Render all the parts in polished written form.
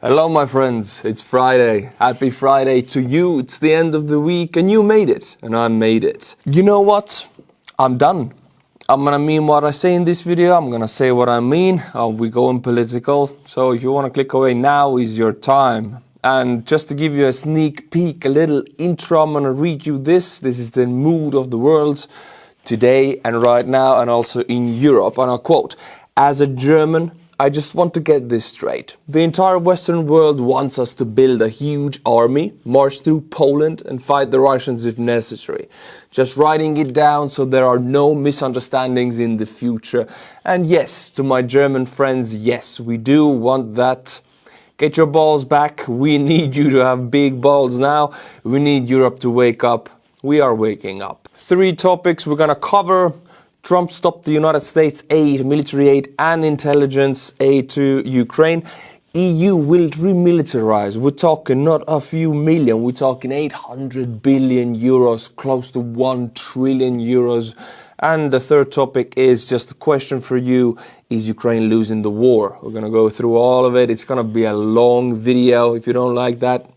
Hello my friends, it's Friday. Happy Friday to you. It's the end of the week and you made it and I made it. You know what? I'm done. I'm gonna mean what I say in this video. I'm gonna say what I mean. We going political. So if you wanna click away, now is your time. And just to give you a sneak peek, a little intro, I'm gonna read you this. This is the mood of the world today and right now and also in Europe. And I'll quote, "As a German, I just want to get this straight. The entire Western world wants us to build a huge army, march through Poland and fight the Russians if necessary. Just writing it down so there are no misunderstandings in the future. And yes, to my German friends, yes, we do want that. Get your balls back. We need you to have big balls now. We need Europe to wake up. We are waking up." 3 topics we're gonna cover. Trump stopped the United States aid, military aid and intelligence aid to Ukraine. EU will remilitarize. We're talking not a few million, we're talking 800 billion euros, close to 1 trillion euros. And the 3rd topic is just a question for you. Is Ukraine losing the war? We're going to go through all of it. It's going to be a long video. If you don't like that,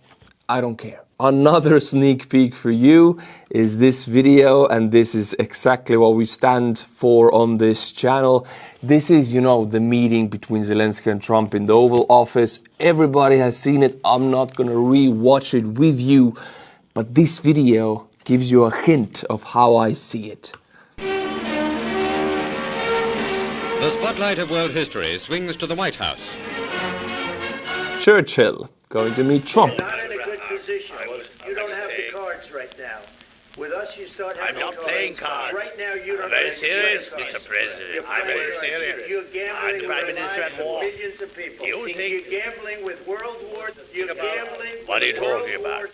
I don't care. Another sneak peek for you is this video, and this is exactly what we stand for on this channel. This is, the meeting between Zelensky and Trump in the Oval Office. Everybody has seen it. I'm not going to re-watch it with you, but this video gives you a hint of how I see it. The spotlight of world history swings to the White House. Churchill going to meet Trump. You don't have the cards right now. With us, you start having I'm not playing cards. Right now, you don't. I'm very serious, Mr. President. I'm very serious. You're gambling with Prime the Minister lives at war. of millions of people. You think? You're gambling with world wars. You're gambling. What are you with world talking about? wars.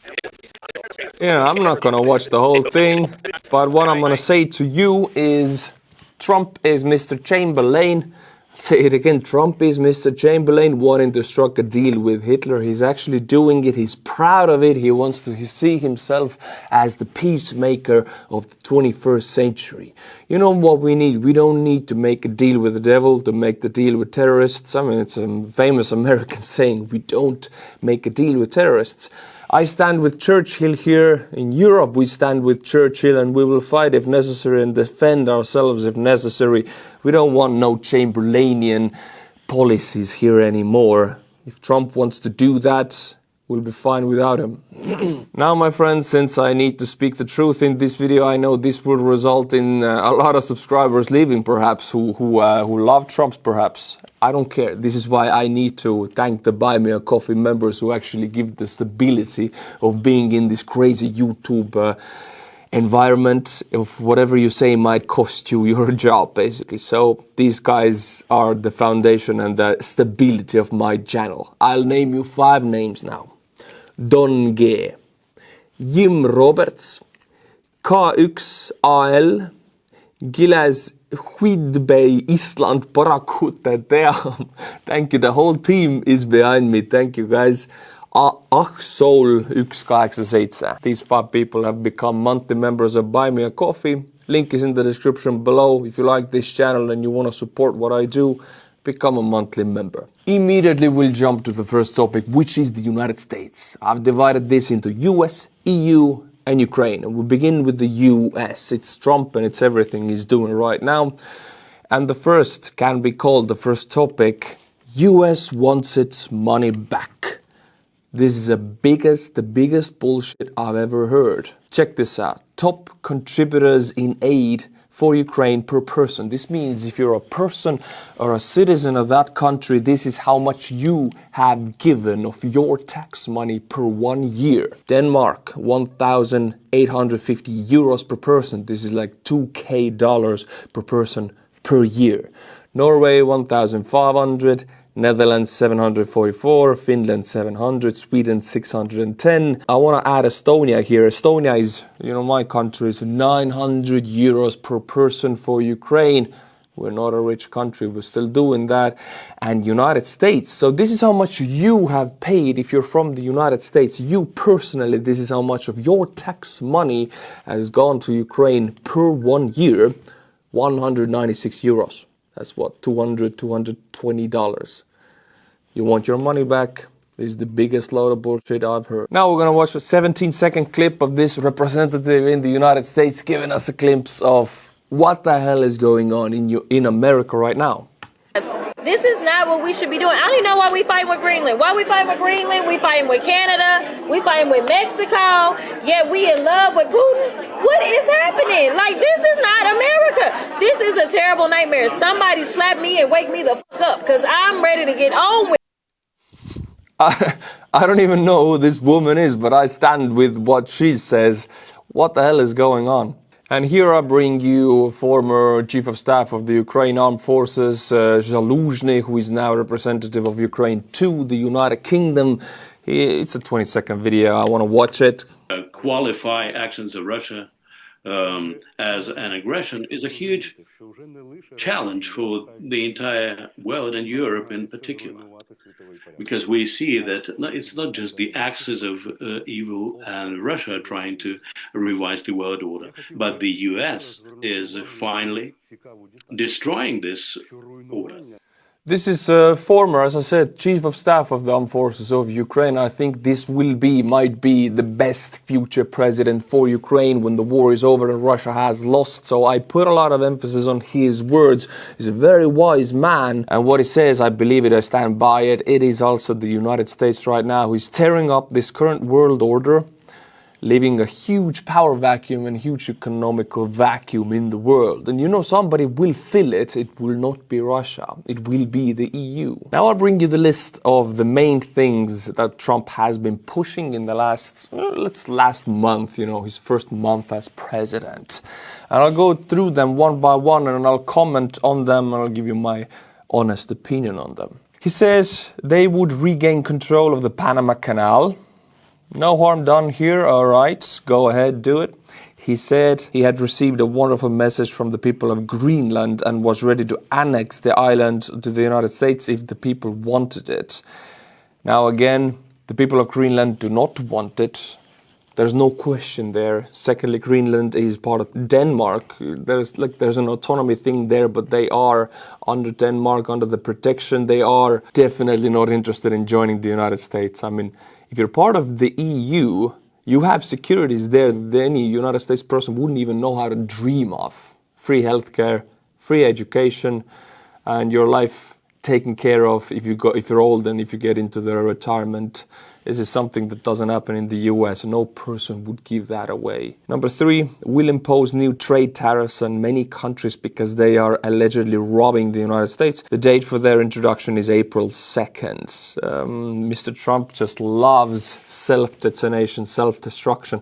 Yeah, I'm not going to watch the whole thing, but what I'm going to say to you is Trump is Mr. Chamberlain. Say it again, Trump is Mr. Chamberlain wanting to strike a deal with Hitler. He's actually doing it. He's proud of it. He wants to see himself as the peacemaker of the 21st century. You know what we need? We don't need to make a deal with the devil to make the deal with terrorists. I mean, it's a famous American saying, we don't make a deal with terrorists. I stand with Churchill here. In Europe, we stand with Churchill and we will fight if necessary and defend ourselves if necessary. We don't want no Chamberlainian policies here anymore. If Trump wants to do that, we'll be fine without him. Now, my friends, since I need to speak the truth in this video, I know this will result in a lot of subscribers leaving, perhaps, who love Trump, perhaps. I don't care. This is why I need to thank the Buy Me a Coffee members who actually give the stability of being in this crazy YouTube environment. Of whatever you say might cost you your job, basically. So these guys are the foundation and the stability of my channel. I'll name you 5 names now. Don G, Jim Roberts, K1AL, Gilles Huidbey, Island, Parakute, damn. Thank you, the whole team is behind me. Thank you, guys. Axol 187. These 5 people have become monthly members of Buy Me a Coffee. Link is in the description below. If you like this channel and you want to support what I do, become a monthly member. Immediately we'll jump to the first topic, which is the United States. I've divided this into US, EU, and Ukraine. And we'll begin with the US. It's Trump and it's everything he's doing right now. And the first can be called the first topic. US wants its money back. This is the biggest bullshit I've ever heard. Check this out. Top contributors in aid for Ukraine per person. This means if you're a person or a citizen of that country, this is how much you have given of your tax money per 1 year. Denmark, 1,850 euros per person. This is like $2,000 per person per year. Norway, 1,500. Netherlands 744, Finland 700, Sweden 610. I want to add Estonia here. Estonia is, my country is 900 euros per person for Ukraine. We're not a rich country, we're still doing that. And United States. So this is how much you have paid if you're from the United States. You personally, this is how much of your tax money has gone to Ukraine per 1 year. 196 euros. That's what, $220. You want your money back, This is the biggest load of bullshit I've heard. Now we're gonna watch a 17-second clip of this representative in the United States giving us a glimpse of what the hell is going on in America right now. This is not what we should be doing. I don't even know why we fighting with Greenland. Why we fighting with Greenland? We fighting with Canada. We fighting with Mexico. Yet we in love with Putin. What is happening? Like, this is not America. This is a terrible nightmare. Somebody slap me and wake me the fuck up, because I'm ready to get on with. I don't even know who this woman is, but I stand with what she says. What the hell is going on? And here I bring you former Chief of Staff of the Ukraine Armed Forces, Zaluzhnyi, who is now representative of Ukraine to the United Kingdom. It's a 20-second video. I want to watch it. Qualify actions of Russia as an aggression is a huge challenge for the entire world and Europe in particular, because we see that it's not just the axis of evil and Russia trying to revise the world order, but the US is finally destroying this order. This is former, as I said, Chief of Staff of the Armed Forces of Ukraine. I think this might be the best future president for Ukraine when the war is over and Russia has lost. So I put a lot of emphasis on his words. He's a very wise man. And what he says, I believe it, I stand by it. It is also the United States right now who is tearing up this current world order, leaving a huge power vacuum and huge economical vacuum in the world. And you know, somebody will fill it. It will not be Russia. It will be the EU. Now I'll bring you the list of the main things that Trump has been pushing in the last month, his first month as president. And I'll go through them one by one and I'll comment on them and I'll give you my honest opinion on them. He says they would regain control of the Panama Canal. No harm done here, all right, go ahead, do it. He said he had received a wonderful message from the people of Greenland and was ready to annex the island to the United States if the people wanted it. Now again, the people of Greenland do not want it. There's no question there. Secondly, Greenland is part of Denmark. There's an autonomy thing there, but they are under Denmark, under the protection. They are definitely not interested in joining the United States. I mean, if you're part of the EU, you have securities there that any United States person wouldn't even know how to dream of. Free healthcare, free education, and your life taken care of if you're old and if you get into the retirement. This is something that doesn't happen in the US. No person would give that away. Number 3, will impose new trade tariffs on many countries because they are allegedly robbing the United States. The date for their introduction is April 2nd. Mr. Trump just loves self-detonation, self-destruction.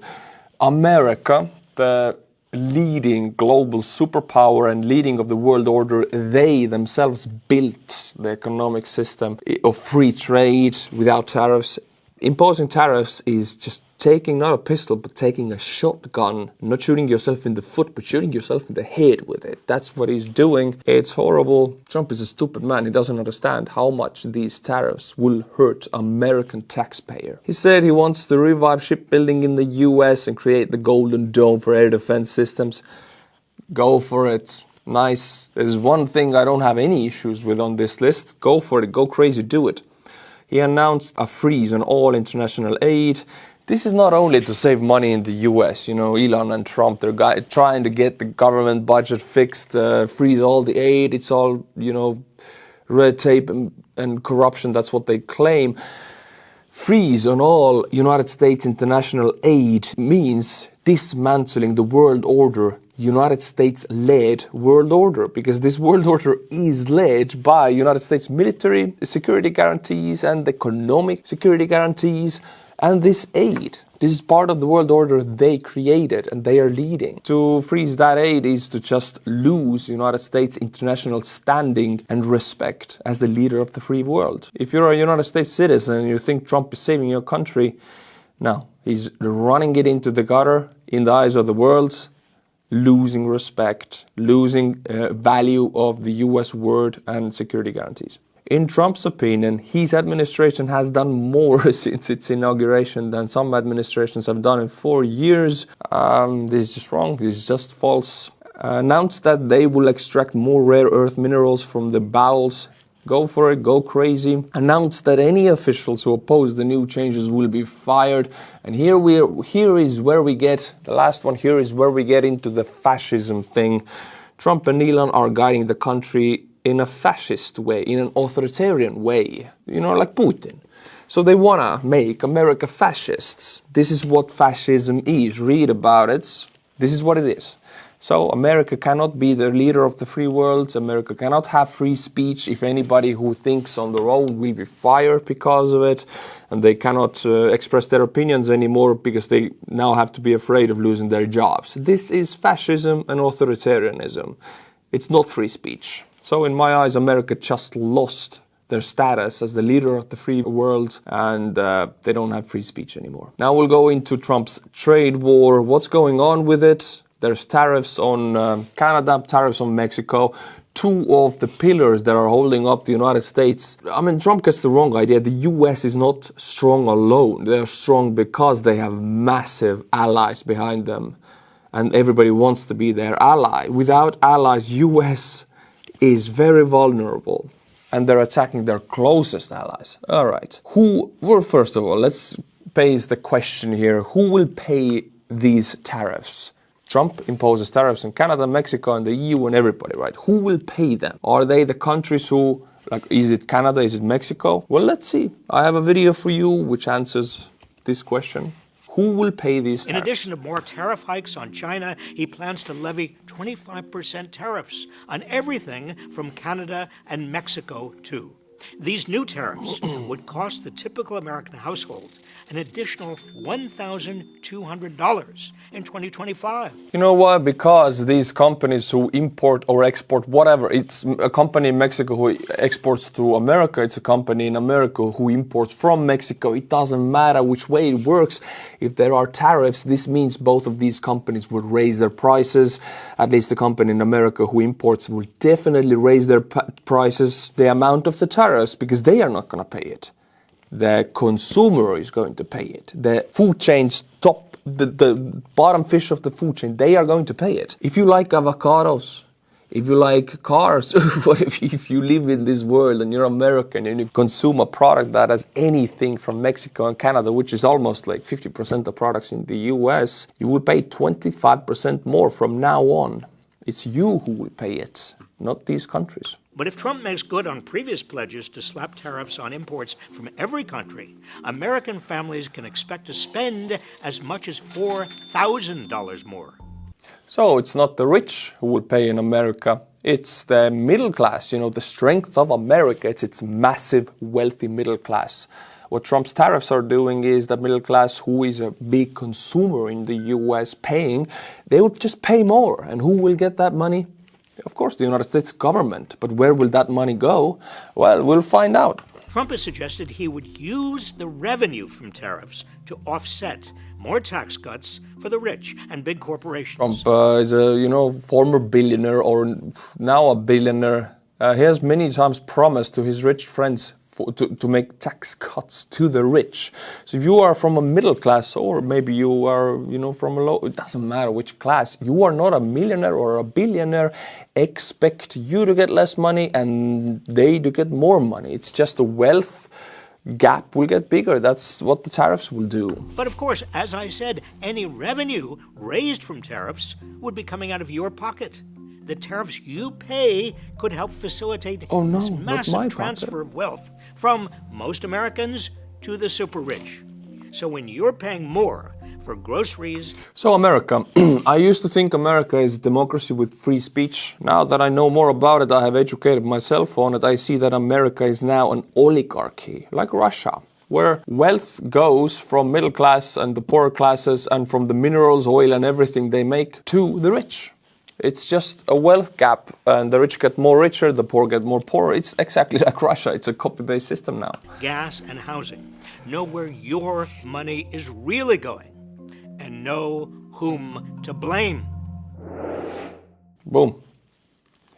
America, the leading global superpower and leading of the world order, they themselves built the economic system of free trade without tariffs. Imposing tariffs is just taking not a pistol, but taking a shotgun, not shooting yourself in the foot, but shooting yourself in the head with it. That's what he's doing. It's horrible. Trump is a stupid man. He doesn't understand how much these tariffs will hurt American taxpayer. He said he wants to revive shipbuilding in the US and create the Golden Dome for air defense systems. Go for it. Nice. There's one thing I don't have any issues with on this list. Go for it. Go crazy. Do it. He announced a freeze on all international aid. This is not only to save money in the US. Elon and Trump, they're trying to get the government budget fixed, freeze all the aid. It's all, red tape and corruption. That's what they claim. Freeze on all United States international aid means dismantling the world order, United States-led world order, because this world order is led by United States military security guarantees and economic security guarantees and this aid. This is part of the world order they created and they are leading. To freeze that aid is to just lose United States international standing and respect as the leader of the free world. If you're a United States citizen and you think Trump is saving your country, no, he's running it into the gutter in the eyes of the world, losing respect, losing value of the US word and security guarantees. In Trump's opinion, his administration has done more since its inauguration than some administrations have done in 4 years. This is just wrong. This is just false. Announced that they will extract more rare earth minerals from the bowels. Go for it, go crazy. Announced that any officials who oppose the new changes will be fired. And here is where we get, the last one here is where we get into the fascism thing. Trump and Elon are guiding the country in a fascist way, in an authoritarian way, like Putin. So they want to make America fascists. This is what fascism is. Read about it. This is what it is. So America cannot be the leader of the free world. America cannot have free speech. If anybody who thinks on their own will be fired because of it. And they cannot express their opinions anymore because they now have to be afraid of losing their jobs. This is fascism and authoritarianism. It's not free speech. So in my eyes, America just lost their status as the leader of the free world, and they don't have free speech anymore. Now we'll go into Trump's trade war. What's going on with it? There's tariffs on Canada, tariffs on Mexico, two of the pillars that are holding up the United States. I mean, Trump gets the wrong idea. The US is not strong alone. They're strong because they have massive allies behind them, and everybody wants to be their ally. Without allies, US is very vulnerable, and they're attacking their closest allies. All right. First of all, let's base the question here. Who will pay these tariffs? Trump imposes tariffs on Canada, Mexico, and the EU and everybody, right? Who will pay them? Are they the countries who, is it Canada, is it Mexico? Well, let's see. I have a video for you which answers this question. Who will pay these tariffs? In addition to more tariff hikes on China, he plans to levy 25% tariffs on everything from Canada and Mexico, too. These new tariffs would cost the typical American household an additional $1,200 in 2025. You know why? Because these companies who import or export whatever, it's a company in Mexico who exports to America, it's a company in America who imports from Mexico. It doesn't matter which way it works. If there are tariffs, this means both of these companies will raise their prices. At least the company in America who imports will definitely raise their prices, the amount of the tariffs, because they are not going to pay it. The consumer is going to pay it. The food chain's the bottom fish of the food chain, they are going to pay it. If you like avocados, if you like cars, what if you live in this world and you're American and you consume a product that has anything from Mexico and Canada, which is almost like 50% of products in the US, you will pay 25% more from now on. It's you who will pay it, not these countries. But if Trump makes good on previous pledges to slap tariffs on imports from every country, American families can expect to spend as much as $4,000 more. So it's not the rich who will pay in America. It's the middle class, the strength of America. It's its massive, wealthy middle class. What Trump's tariffs are doing is that middle class, who is a big consumer in the US paying, they would just pay more. And who will get that money? Of course, the United States government. But where will that money go? Well, we'll find out. Trump has suggested he would use the revenue from tariffs to offset more tax cuts for the rich and big corporations. Trump is a former billionaire or now a billionaire. He has many times promised to his rich friends to make tax cuts to the rich. So if you are from a middle class, or maybe you are, from a low, it doesn't matter which class, you are not a millionaire or a billionaire, expect you to get less money and they to get more money. It's just the wealth gap will get bigger. That's what the tariffs will do. But of course, as I said, any revenue raised from tariffs would be coming out of your pocket. The tariffs you pay could help facilitate this massive transfer of wealth from most Americans to the super rich. So when you're paying more for groceries... So America, I used to think America is a democracy with free speech. Now that I know more about it, I have educated myself on it, I see that America is now an oligarchy, like Russia, where wealth goes from middle class and the poorer classes and from the minerals, oil and everything they make to the rich. It's just a wealth gap, and the rich get more richer, the poor get more poor. It's exactly like Russia. It's a copy-paste system now. Gas and housing. Know where your money is really going, and know whom to blame. Boom.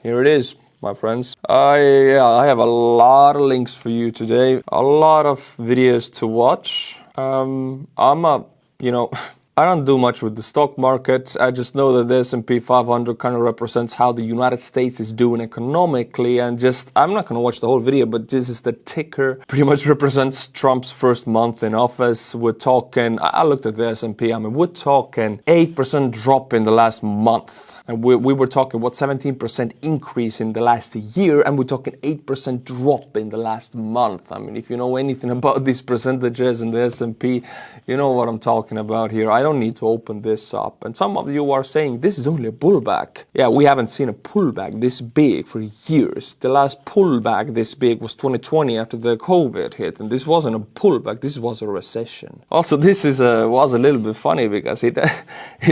Here it is, my friends. I have a lot of links for you today. A lot of videos to watch. I don't do much with the stock market. I just know that the S&P 500 kind of represents how the United States is doing economically, and I'm not going to watch the whole video, but this is the ticker. Pretty much represents Trump's first month in office. We're talking, I looked at the S&P, I mean, we're talking 8% drop in the last month. And we were talking, 17% increase in the last year, and we're talking 8% drop in the last month. I mean, if you know anything about these percentages in the S&P, you know what I'm talking about here. I don't need to open this up. And some of you are saying, this is only a pullback. Yeah, we haven't seen a pullback this big for years. The last pullback this big was 2020 after the COVID hit, and this wasn't a pullback, this was a recession. Also, this was a little bit funny because it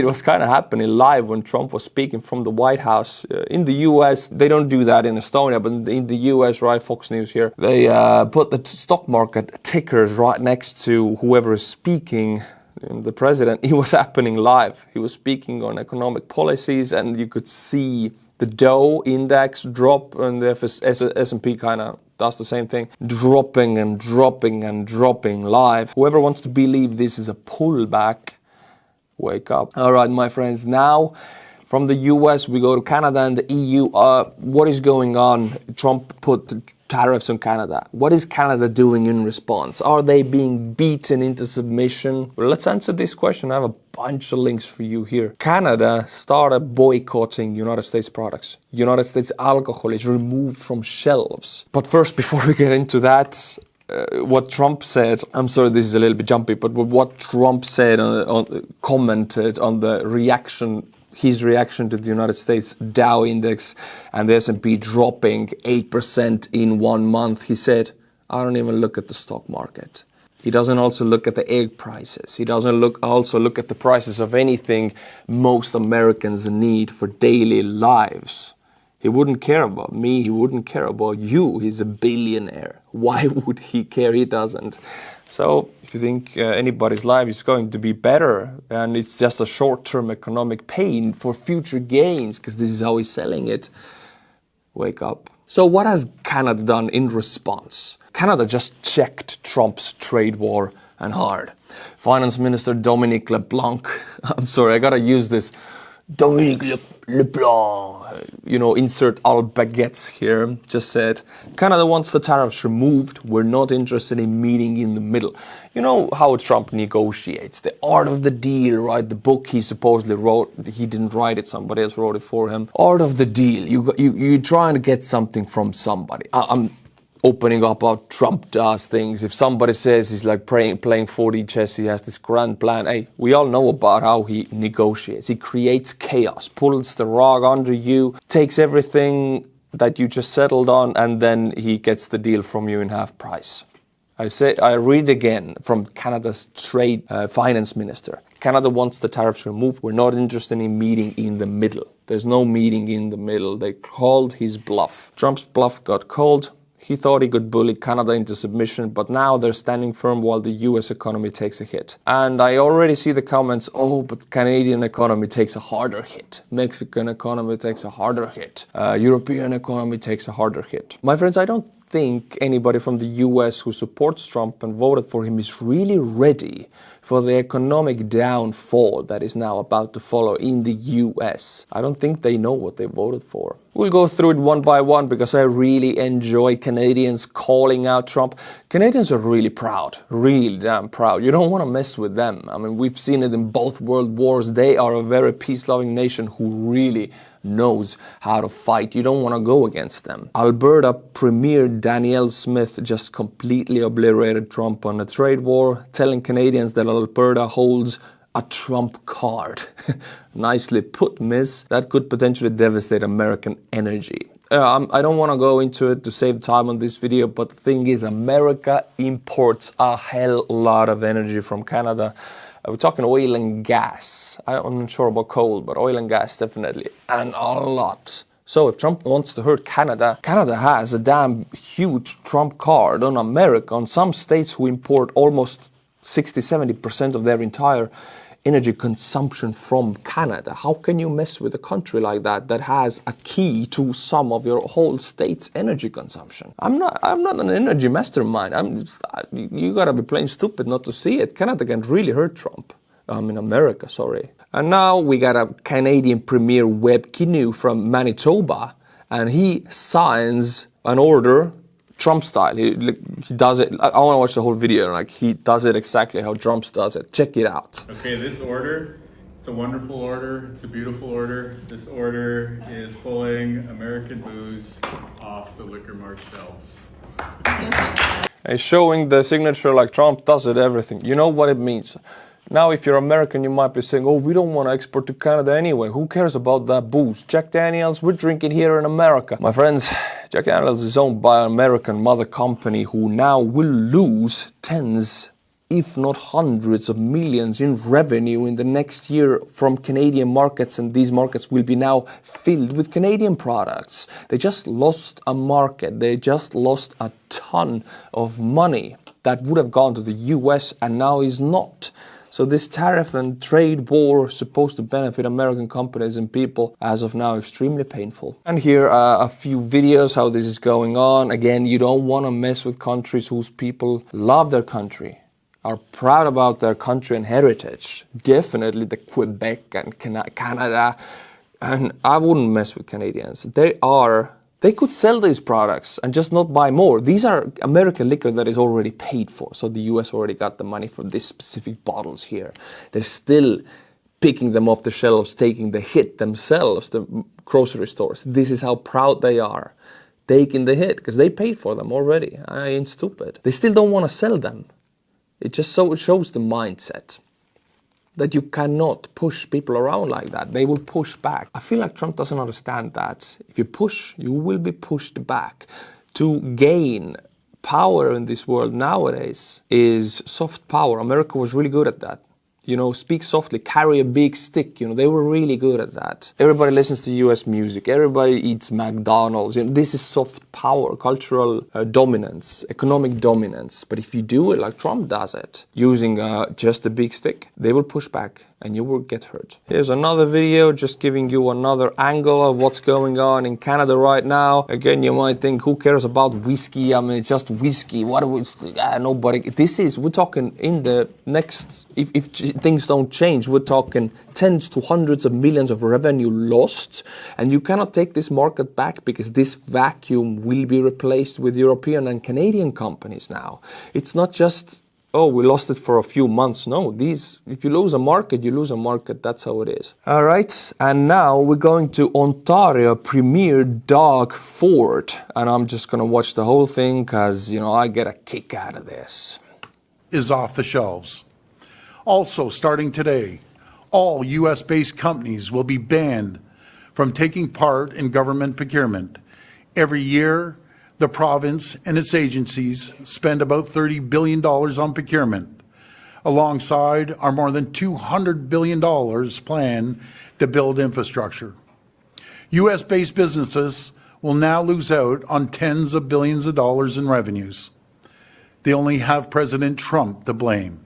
was kind of happening live when Trump was speaking from the White House. In the US, they don't do that in Estonia, but in the US, right, Fox News here, they put the stock market tickers right next to whoever is speaking. The president, he was happening live. He was speaking on economic policies, and you could see the Dow index drop, and the S&P kind of does the same thing, dropping and dropping and dropping live. Whoever wants to believe this is a pullback, wake up. All right, my friends, now from the US, we go to Canada and the EU. What is going on? Trump put tariffs on Canada. What is Canada doing in response? Are they being beaten into submission? Well, let's answer this question. I have a bunch of links for you here. Canada started boycotting United States products. United States alcohol is removed from shelves. But first, before we get into that, what Trump said, I'm sorry this is a little bit jumpy, but what Trump said, commented on the reaction, his reaction to the United States Dow index and the S&P dropping 8% in 1 month. He said, I don't even look at the stock market. He doesn't also look at the egg prices. He doesn't also look at the prices of anything most Americans need for daily lives. He wouldn't care about me. He wouldn't care about you. He's a billionaire. Why would he care? He doesn't. So if you think anybody's life is going to be better and it's just a short-term economic pain for future gains, because this is how he's selling it, wake up. So what has Canada done in response? Canada just checked Trump's trade war and hard. Finance Minister Dominic LeBlanc, I'm sorry, I gotta use this, Dominic LeBlanc, insert all baguettes here, just said, Canada wants the tariffs removed. We're not interested in meeting in the middle. You know how Trump negotiates, the art of the deal, right? The book he supposedly wrote, he didn't write it, somebody else wrote it for him. Art of the deal, you're trying to get something from somebody. I'm opening up how Trump does things. If somebody says he's like playing 4D chess, he has this grand plan. Hey, we all know about how he negotiates. He creates chaos, pulls the rug under you, takes everything that you just settled on, and then he gets the deal from you in half price. I read again from Canada's trade finance minister. Canada wants the tariffs removed. We're not interested in meeting in the middle. There's no meeting in the middle. They called his bluff. Trump's bluff got called. He thought he could bully Canada into submission, but now they're standing firm while the US economy takes a hit. And I already see the comments, oh, but Canadian economy takes a harder hit. Mexican economy takes a harder hit. European economy takes a harder hit. My friends, I don't think anybody from the US who supports Trump and voted for him is really ready for the economic downfall that is now about to follow in the US. I don't think they know what they voted for. We'll go through it one by one because I really enjoy Canadians calling out Trump. Canadians are really proud, really damn proud. You don't want to mess with them. I mean, we've seen it in both world wars. They are a very peace-loving nation who really knows how to fight. You don't want to go against them. Alberta Premier Danielle Smith just completely obliterated Trump on a trade war, telling Canadians that Alberta holds a Trump card. Nicely put, miss. That could potentially devastate American energy. I don't want to go into it to save time on this video, but the thing is, America imports a hell lot of energy from Canada. We're talking oil and gas. I'm not sure about coal, but oil and gas definitely, and a lot. So if Trump wants to hurt Canada, Canada has a damn huge Trump card on America, on some states who import almost 60-70% of their entire energy consumption from Canada. How can you mess with a country like that that has a key to some of your whole state's energy consumption? I'm not an energy mastermind. You gotta be plain stupid not to see it. Canada can really hurt Trump. America, sorry. And now we got a Canadian premier web canoe from Manitoba, and he signs an order Trump style. He does it. I want to watch the whole video. Like, he does it exactly how Trump does it. Check it out. Okay, this order, it's a wonderful order. It's a beautiful order. This order is pulling American booze off the liquor mart shelves. And showing the signature like Trump does it, everything. You know what it means. Now, if you're American, you might be saying, oh, we don't want to export to Canada anyway. Who cares about that booze? Jack Daniels, we're drinking here in America. My friends, Jack Daniels is owned by an American mother company who now will lose tens, if not hundreds of millions in revenue in the next year from Canadian markets, and these markets will be now filled with Canadian products. They just lost a market. They just lost a ton of money that would have gone to the US and now is not. So this tariff and trade war supposed to benefit American companies and people, as of now, extremely painful. And here are a few videos how this is going on. Again, you don't want to mess with countries whose people love their country, are proud about their country and heritage. Definitely the Quebec and Canada. And I wouldn't mess with Canadians. They could sell these products and just not buy more. These are American liquor that is already paid for. So the US already got the money for these specific bottles here. They're still picking them off the shelves, taking the hit themselves, the grocery stores. This is how proud they are, taking the hit, because they paid for them already. I ain't stupid. They still don't want to sell them. It just shows the mindset that you cannot push people around like that. They will push back. I feel like Trump doesn't understand that. If you push, you will be pushed back. To gain power in this world nowadays is soft power. America was really good at that. You know, speak softly, carry a big stick. You know, they were really good at that. Everybody listens to US music. Everybody eats McDonald's. You know, this is soft power, cultural dominance, economic dominance. But if you do it like Trump does it, using just a big stick, they will push back and you will get hurt. Here's another video just giving you another angle of what's going on in Canada right now. Again, you might think, who cares about whiskey? I mean, it's just whiskey. What do we, nobody. We're talking in the next, if things don't change, we're talking tens to hundreds of millions of revenue lost. And you cannot take this market back because this vacuum will be replaced with European and Canadian companies now. It's not just, oh, we lost it for a few months. No, if you lose a market, you lose a market. That's how it is. All right. And now we're going to Ontario Premier Doug Ford. And I'm just going to watch the whole thing because, you know, I get a kick out of this. Is off the shelves. Also, starting today, all U.S.-based companies will be banned from taking part in government procurement. Every year, the province and its agencies spend about $30 billion on procurement, alongside our more than $200 billion plan to build infrastructure. U.S.-based businesses will now lose out on tens of billions of dollars in revenues. They only have President Trump to blame.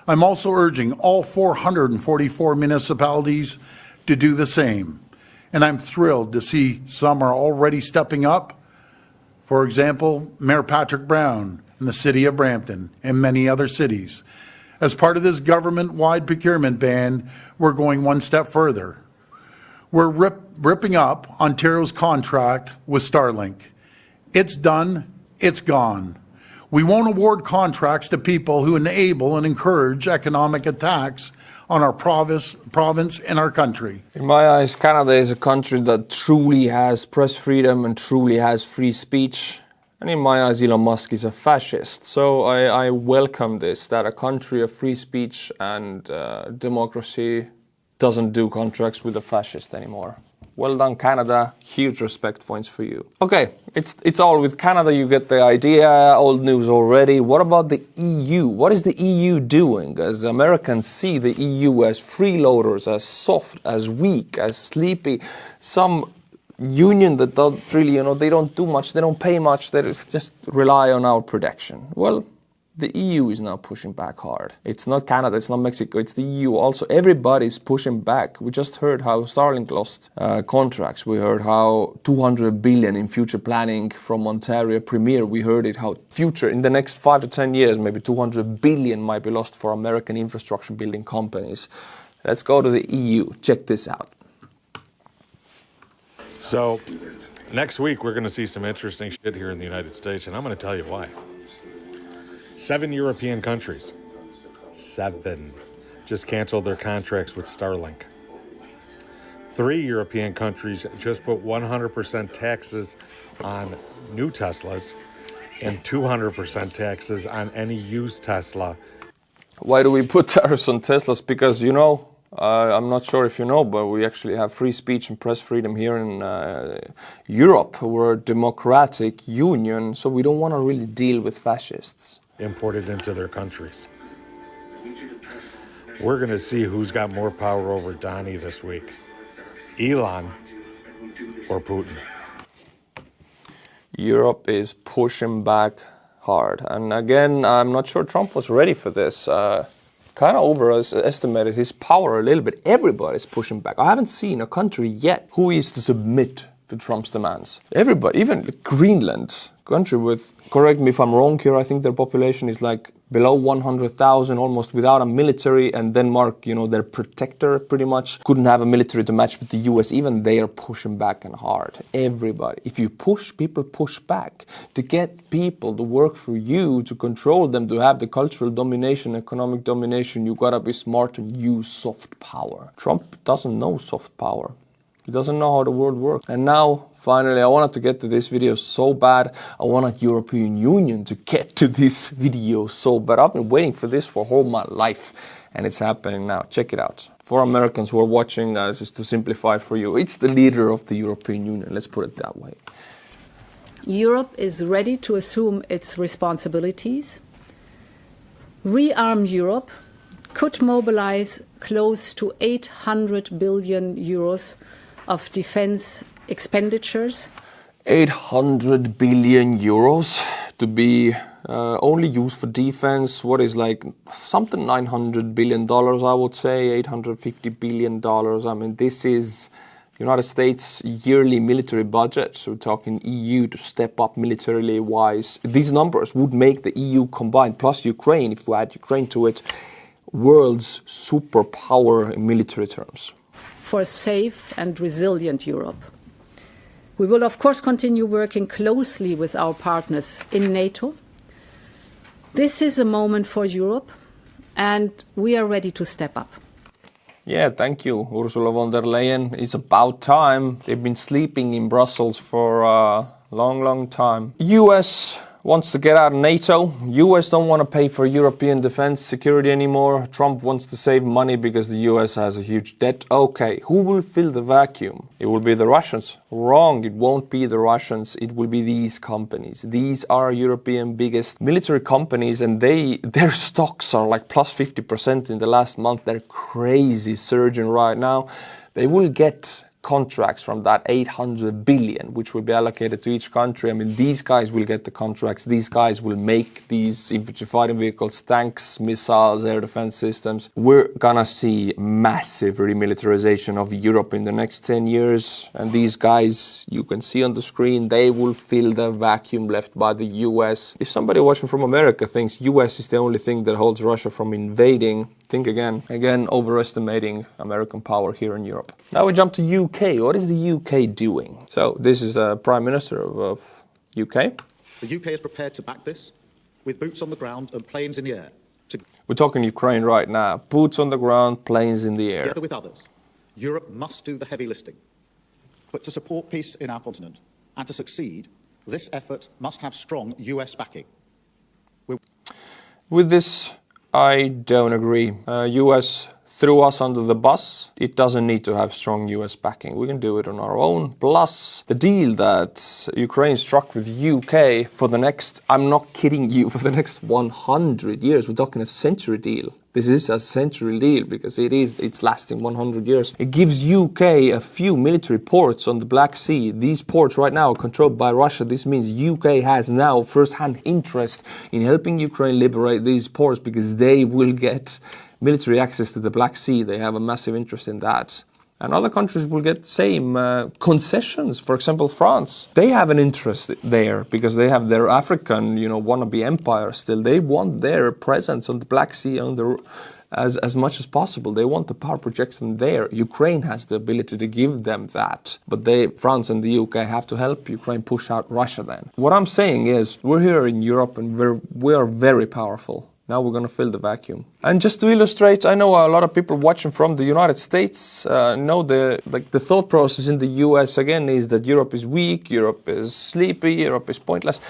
I'm also urging all 444 municipalities to do the same, and I'm thrilled to see some are already stepping up. For example, Mayor Patrick Brown in the city of Brampton and many other cities. As part of this government-wide procurement ban, we're going one step further. We're ripping up Ontario's contract with Starlink. It's done, it's gone. We won't award contracts to people who enable and encourage economic attacks on our province and our country. In my eyes, Canada is a country that truly has press freedom and truly has free speech. And in my eyes, Elon Musk is a fascist. So I welcome this, that a country of free speech and democracy doesn't do contracts with a fascist anymore. Well done, Canada. Huge respect points for you. Okay, it's all with Canada. You get the idea. Old news already. What about the EU? What is the EU doing? As Americans see the EU as freeloaders, as soft, as weak, as sleepy. Some union that don't really, they don't do much. They don't pay much. They just rely on our protection. Well, The EU is now pushing back hard. It's not Canada, it's not Mexico, it's the EU also. Everybody's pushing back. We just heard how Starlink lost contracts. We heard how 200 billion in future planning from Ontario Premier. We heard it how future, in the next 5 to 10 years, maybe 200 billion might be lost for American infrastructure building companies. Let's go to the EU. Check this out. So next week, we're going to see some interesting shit here in the United States, and I'm going to tell you why. 7 European countries, 7, just canceled their contracts with Starlink. 3 European countries just put 100% taxes on new Teslas and 200% taxes on any used Tesla. Why do we put tariffs on Teslas? Because, you know, I'm not sure if you know, but we actually have free speech and press freedom here in Europe. We're a democratic union, so we don't want to really deal with fascists. Imported into their countries. We're going to see who's got more power over Donnie this week. Elon or Putin. Europe is pushing back hard. And again, I'm not sure Trump was ready for this. Kind of overestimated his power a little bit. Everybody's pushing back. I haven't seen a country yet who is to submit to Trump's demands. Everybody, even Greenland, country with, correct me if I'm wrong here, I think their population is like below 100,000, almost without a military, and Denmark, you know, their protector pretty much, couldn't have a military to match with the US. Even they are pushing back and hard. Everybody. If you push, people push back. To get people to work for you, to control them, to have the cultural domination, economic domination, you gotta be smart and use soft power. Trump doesn't know soft power. He doesn't know how the world works. And now, finally, I wanted to get to this video so bad. I wanted European Union to get to this video so bad. I've been waiting for this for all my life. And it's happening now. Check it out. For Americans who are watching, just to simplify it for you, it's the leader of the European Union. Let's put it that way. Europe is ready to assume its responsibilities. Rearm Europe could mobilize close to 800 billion euros of defense expenditures. 800 billion euros to be only used for defense. What is like something $900 billion, I would say, $850 billion. I mean, this is United States yearly military budget. So we're talking EU to step up militarily wise. These numbers would make the EU combined plus Ukraine, if we add Ukraine to it, world's superpower in military terms. For a safe and resilient Europe. We will, of course, continue working closely with our partners in NATO. This is a moment for Europe, and we are ready to step up. Yeah, thank you, Ursula von der Leyen. It's about time. They've been sleeping in Brussels for a long time. US wants to get out of NATO. US don't want to pay for European defense security anymore. Trump wants to save money because the US has a huge debt. Okay, who will fill the vacuum? It will be the Russians. Wrong, it won't be the Russians. It will be these companies. These are European biggest military companies, and their stocks are like plus 50% in the last month. They're crazy surging right now. They will get contracts from that 800 billion, which will be allocated to each country. I mean, these guys will get the contracts. These guys will make these infantry fighting vehicles, tanks, missiles, air defense systems. We're gonna see massive remilitarization of Europe in the next 10 years. And these guys, you can see on the screen, they will fill the vacuum left by the US. If somebody watching from America thinks US is the only thing that holds Russia from invading, think again. Again, overestimating American power here in Europe. Now we jump to UK. What is the UK doing? So this is the Prime Minister of UK. The UK is prepared to back this with boots on the ground and planes in the air. We're talking Ukraine right now. Boots on the ground, planes in the air. Together with others, Europe must do the heavy lifting. But to support peace in our continent and to succeed, this effort must have strong US backing. With this, I don't agree. US threw us under the bus. It doesn't need to have strong US backing. We can do it on our own. Plus, the deal that Ukraine struck with UK for the next, I'm not kidding you, for the next 100 years. We're talking a century deal. This is a century deal because it's lasting 100 years. It gives UK a few military ports on the Black Sea. These ports right now are controlled by Russia. This means UK has now first-hand interest in helping Ukraine liberate these ports because they will get military access to the Black Sea. They have a massive interest in that. And other countries will get same concessions. For example, France, they have an interest there because they have their African, wannabe empire still. They want their presence on the Black Sea as much as possible. They want the power projection there. Ukraine has the ability to give them that. But France and the UK have to help Ukraine push out Russia then. What I'm saying is we're here in Europe and we are very powerful. Now we're going to fill the vacuum. And just to illustrate, I know a lot of people watching from the United States know the thought process in the US again is that Europe is weak, Europe is sleepy, Europe is pointless.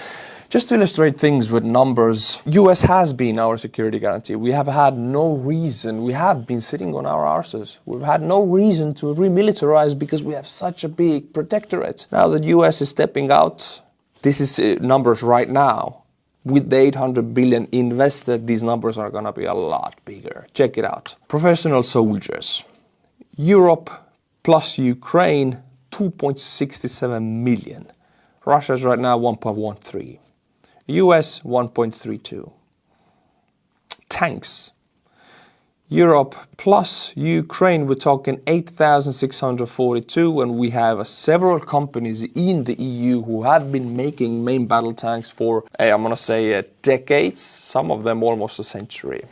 Just to illustrate things with numbers, US has been our security guarantee. We have had no reason, we have been sitting on our arses. We've had no reason to remilitarize because we have such a big protectorate. Now that US is stepping out, this is numbers right now. With the 800 billion invested, these numbers are going to be a lot bigger. Check it out. Professional soldiers. Europe plus Ukraine, 2.67 million. Russia's right now 1.13. US 1.32. Tanks. Europe plus Ukraine, we're talking 8,642, and we have several companies in the EU who have been making main battle tanks for, I'm going to say, decades, some of them almost a century.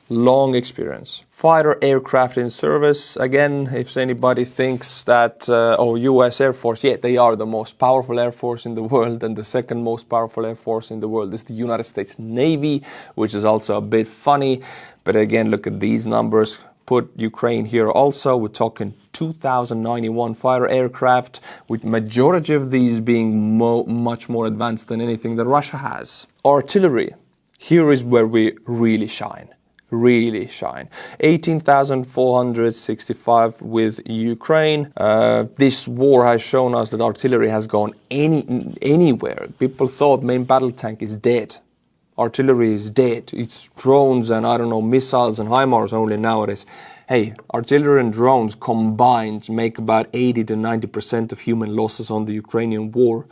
Long experience. Fighter aircraft in service. Again, if anybody thinks that, US Air Force, yeah, they are the most powerful Air Force in the world, and the second most powerful Air Force in the world is the United States Navy, which is also a bit funny. But again, look at these numbers. Put Ukraine here also. We're talking 2,091 fighter aircraft, with majority of these being much more advanced than anything that Russia has. Artillery. Here is where we really shine. 18,465 with Ukraine. This war has shown us that artillery has gone anywhere. People thought main battle tank is dead. Artillery is dead. It's drones and missiles and HIMARS only nowadays. Hey, artillery and drones combined make about 80 to 90% of human losses on the Ukrainian war.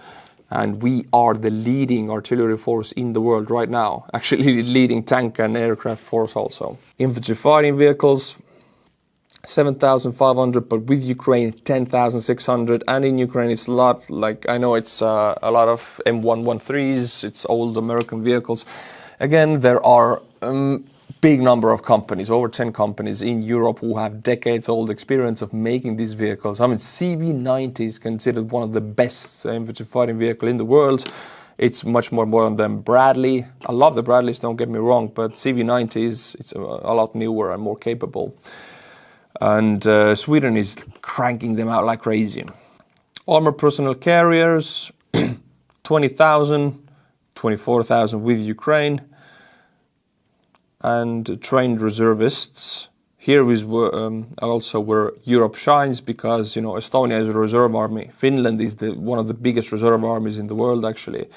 And we are the leading artillery force in the world right now. Actually, leading tank and aircraft force also. Infantry fighting vehicles, 7,500, but with Ukraine, 10,600. And in Ukraine, it's a lot, I know it's a lot of M113s, it's old American vehicles. Again, there are big number of companies, over 10 companies in Europe who have decades-old experience of making these vehicles. I mean, CV90 is considered one of the best infantry fighting vehicle in the world. It's much more modern than Bradley. I love the Bradleys, don't get me wrong, but CV90 it's a lot newer and more capable. And Sweden is cranking them out like crazy. Armored personnel carriers, 20,000, 24,000 with Ukraine. And trained reservists. Here is also where Europe shines because, Estonia is a reserve army. Finland is one of the biggest reserve armies in the world, actually.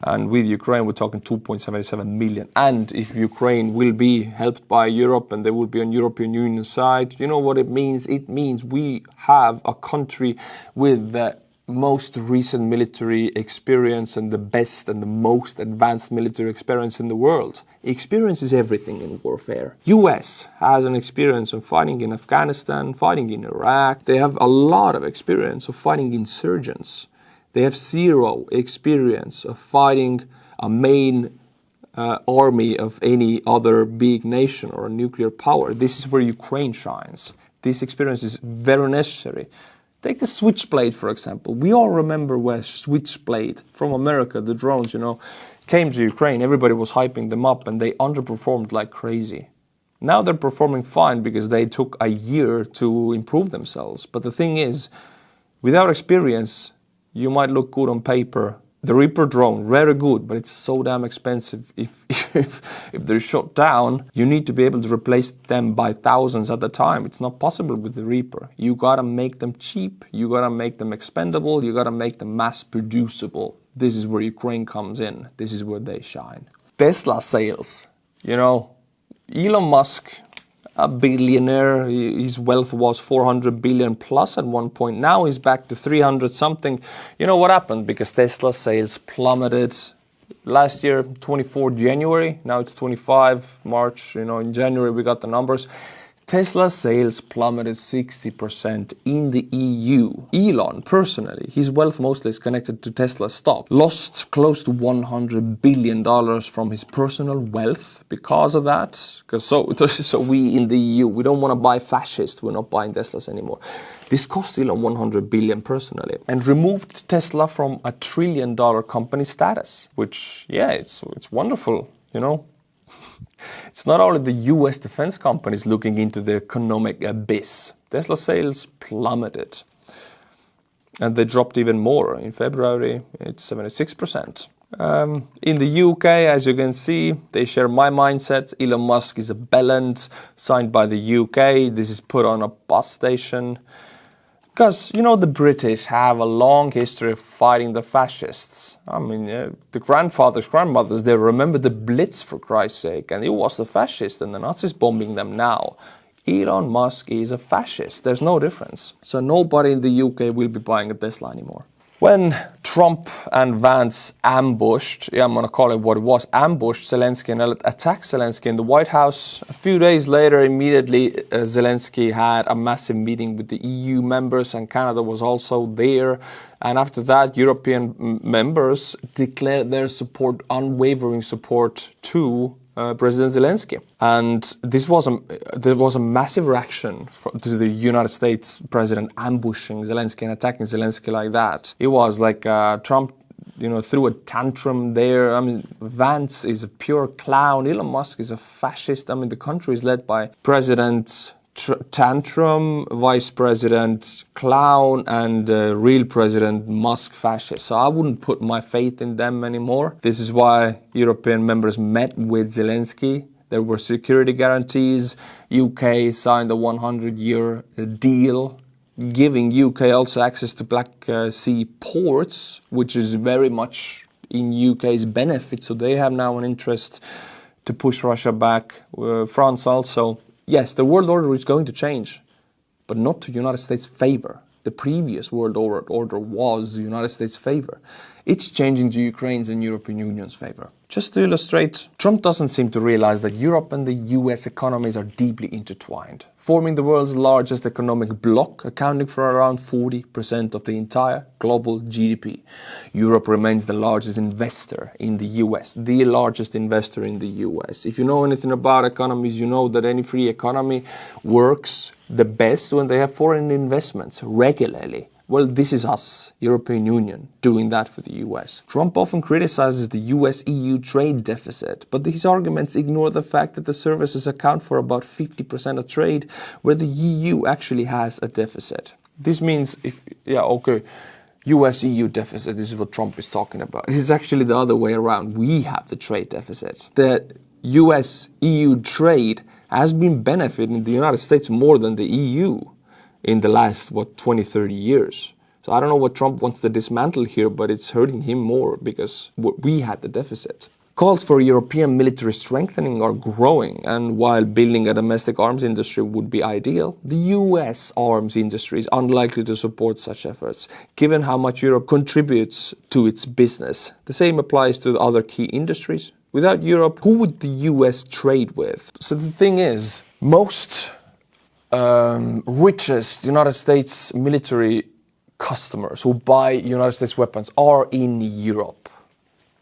And with Ukraine, we're talking 2.77 million. And if Ukraine will be helped by Europe and they will be on European Union side, you know what it means? It means we have a country with the most recent military experience and the best and the most advanced military experience in the world. Experience is everything in warfare. US has an experience of fighting in Afghanistan, fighting in Iraq. They have a lot of experience of fighting insurgents. They have zero experience of fighting a main army of any other big nation or a nuclear power. This is where Ukraine shines. This experience is very necessary. Take the Switchblade, for example. We all remember where Switchblade from America, the drones, came to Ukraine. Everybody was hyping them up and they underperformed like crazy. Now they're performing fine because they took a year to improve themselves. But the thing is, without experience, you might look good on paper, The Reaper drone, very good, but it's so damn expensive. If they're shut down, you need to be able to replace them by thousands at a time. It's not possible with the Reaper. You gotta make them cheap, you gotta make them expendable, you gotta make them mass producible. This is where Ukraine comes in. This is where they shine. Tesla sales, you know, Elon Musk, a billionaire, his wealth was 400 billion plus at one point. Now he's back to 300 something. You know what happened? Because Tesla sales plummeted last year, 24 January. Now it's 25 March. You know, in January we got the numbers. Tesla sales plummeted 60% in the EU. Elon, personally, his wealth mostly is connected to Tesla stock, lost close to $100 billion from his personal wealth because of that. So we in the EU, we don't want to buy fascist, we're not buying Teslas anymore. This cost Elon 100 billion personally and removed Tesla from a $1 trillion company status, which, yeah, it's wonderful, you know. It's not only the US defense companies looking into the economic abyss. Tesla sales plummeted. And they dropped even more. In February, it's 76%. In the UK, as you can see, they share my mindset. Elon Musk is a bellend signed by the UK. This is put on a bus station. Because, you know, the British have a long history of fighting the fascists. I mean, the grandmothers, they remember the Blitz, for Christ's sake, and it was the fascists and the Nazis bombing them now. Elon Musk is a fascist. There's no difference. So nobody in the UK will be buying a Tesla anymore. When Trump and Vance ambushed, I'm going to call it what it was, ambushed Zelensky and attacked Zelensky in the White House, a few days later, immediately, Zelensky had a massive meeting with the EU members and Canada was also there. And after that, European members declared their support, unwavering support to President Zelensky. And there was a massive reaction to the United States president ambushing Zelensky and attacking Zelensky like that. It was like Trump, you know, threw a tantrum there. I mean, Vance is a pure clown. Elon Musk is a fascist. I mean, the country is led by President Tantrum, Vice President Clown, and real President Musk fascist. So I wouldn't put my faith in them anymore. This is why European members met with Zelensky. There were security guarantees. UK signed a 100-year deal, giving UK also access to Black Sea ports, which is very much in UK's benefit. So they have now an interest to push Russia back. France also. Yes, the world order is going to change, but not to the United States' favor. The previous world order was the United States' favor. It's changing to Ukraine's and European Union's favor. Just to illustrate, Trump doesn't seem to realize that Europe and the US economies are deeply intertwined, forming the world's largest economic bloc, accounting for around 40% of the entire global GDP. Europe remains the largest investor in the US, the largest investor in the US. If you know anything about economies, you know that any free economy works the best when they have foreign investments regularly. Well, this is us, European Union, doing that for the US. Trump often criticizes the US-EU trade deficit, but his arguments ignore the fact that the services account for about 50% of trade, where the EU actually has a deficit. This means US-EU deficit, this is what Trump is talking about. It's actually the other way around. We have the trade deficit. The US-EU trade has been benefiting the United States more than the EU in the last, 20, 30 years. So I don't know what Trump wants to dismantle here, but it's hurting him more because we had the deficit. Calls for European military strengthening are growing, and while building a domestic arms industry would be ideal, the US arms industry is unlikely to support such efforts, given how much Europe contributes to its business. The same applies to the other key industries. Without Europe, who would the US trade with? So the thing is, most richest United States military customers who buy United States weapons are in Europe.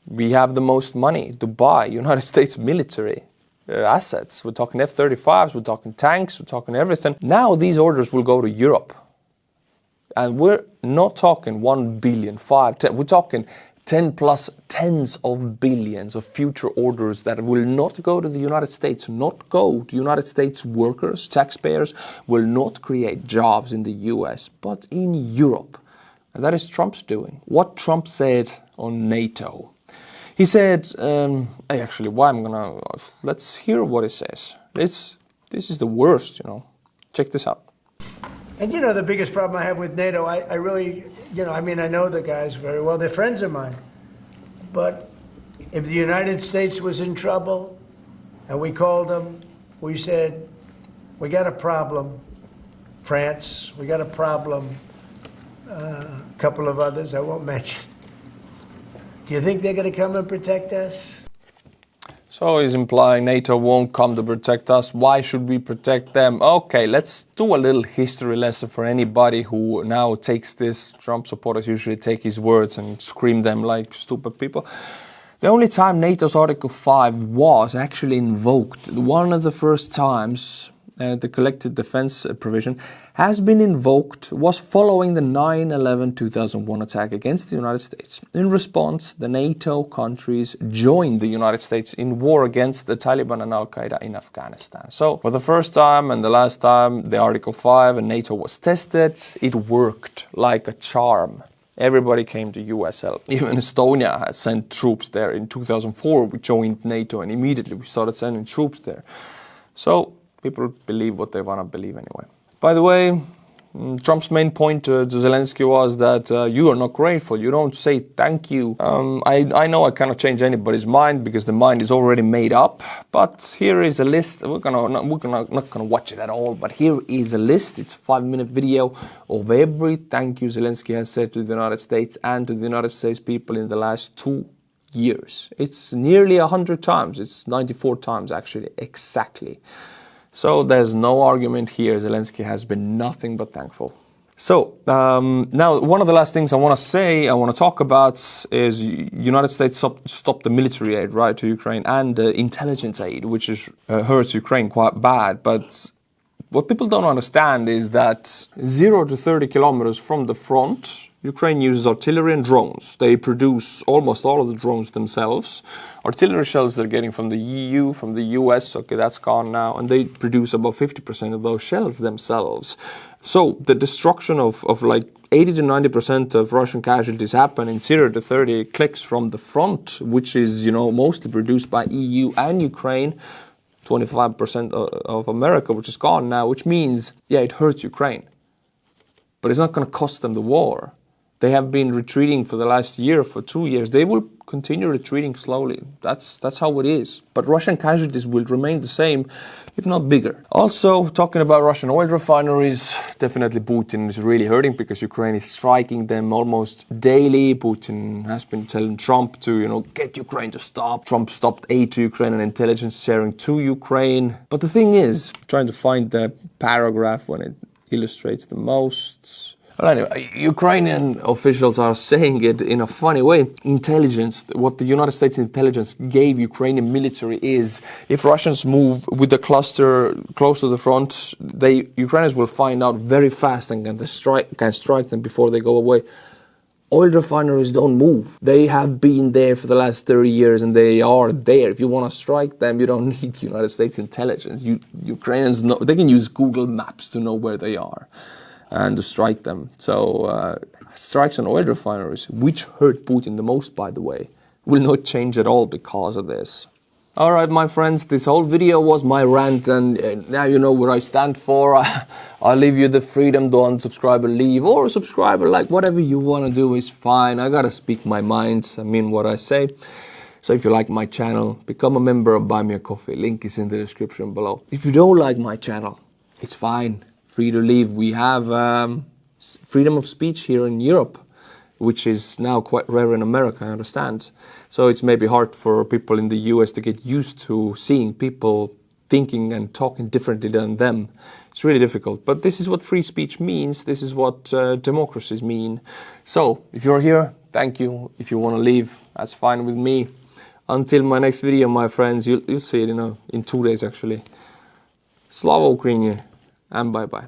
We have the most money to buy United States military assets. We're talking F-35s, we're talking tanks, we're talking everything. Now these orders will go to Europe. And we're not talking 1 billion, 5, 10, we're talking 10 plus tens of billions of future orders that will not go to the United States, not go to United States workers, taxpayers, will not create jobs in the US, but in Europe. And that is Trump's doing. What Trump said on NATO. He said, actually, why I'm gonna, let's hear what he says. This is the worst, you know. Check this out. And you know, the biggest problem I have with NATO, I really, you know, I mean, I know the guys very well. They're friends of mine. But if the United States was in trouble and we called them, we said, we got a problem. France, we got a problem. A couple of others I won't mention. Do you think they're going to come and protect us? So he's implying NATO won't come to protect us. Why should we protect them? Okay, let's do a little history lesson for anybody who now takes this. Trump supporters usually take his words and scream them like stupid people. The only time NATO's Article 5 was actually invoked, one of the first times the collective defense provision has been invoked, was following the 9/11/2001 attack against the United States. In response, the NATO countries joined the United States in war against the Taliban and Al-Qaeda in Afghanistan. So, for the first time and the last time the Article 5 and NATO was tested, it worked like a charm. Everybody came to US help. Even Estonia had sent troops there. In 2004, we joined NATO and immediately we started sending troops there. So, people believe what they want to believe anyway. By the way, Trump's main point to Zelensky was that you are not grateful. You don't say thank you. I know I cannot change anybody's mind because the mind is already made up. But here is a list. We're not gonna watch it at all. But here is a list. It's a 5-minute video of every thank you Zelensky has said to the United States and to the United States people in the last 2 years. It's nearly 100 times. It's 94 times actually, exactly. So there's no argument here. Zelensky has been nothing but thankful. So now one of the last things I want to talk about is United States stopped the military aid, right, to Ukraine and intelligence aid, which hurts Ukraine quite bad. But what people don't understand is that 0 to 30 kilometers from the front, Ukraine uses artillery and drones. They produce almost all of the drones themselves. Artillery shells they're getting from the EU, from the US, okay, that's gone now, and they produce about 50% of those shells themselves. So the destruction of like 80 to 90% of Russian casualties happen in 0 to 30 clicks from the front, which is, you know, mostly produced by EU and Ukraine. 25% of America, which is gone now, which means, yeah, it hurts Ukraine. But it's not going to cost them the war. They have been retreating for the last year, for 2 years. They will continue retreating slowly. That's how it is. But Russian casualties will remain the same, if not bigger. Also, talking about Russian oil refineries, definitely Putin is really hurting because Ukraine is striking them almost daily. Putin has been telling Trump to, you know, get Ukraine to stop. Trump stopped aid to Ukraine and intelligence sharing to Ukraine. But the thing is, trying to find the paragraph when it illustrates the most. Well, anyway, Ukrainian officials are saying it in a funny way. Intelligence, what the United States intelligence gave Ukrainian military is, if Russians move with the cluster close to the front, Ukrainians will find out very fast and can strike them before they go away. Oil refineries don't move. They have been there for the last 30 years and they are there. If you want to strike them, you don't need United States intelligence. Ukrainians know, they can use Google Maps to know where they are and to strike them. So strikes on oil refineries, which hurt Putin the most, by the way, will not change at all because of this. All right, my friends, this whole video was my rant, and now you know what I stand for. I'll leave you the freedom to unsubscribe and leave, or subscribe or like, whatever you want to do is fine. I gotta speak my mind, I mean what I say. So if you like my channel, become a member and buy me a coffee. Link is in the description below. If you don't like my channel, it's fine. Free to leave. We have freedom of speech here in Europe, which is now quite rare in America, I understand. So it's maybe hard for people in the US to get used to seeing people thinking and talking differently than them. It's really difficult. But this is what free speech means. This is what democracies mean. So if you're here, thank you. If you want to leave, that's fine with me. Until my next video, my friends, you'll see it in 2 days actually. Slava Ukraini. And bye-bye.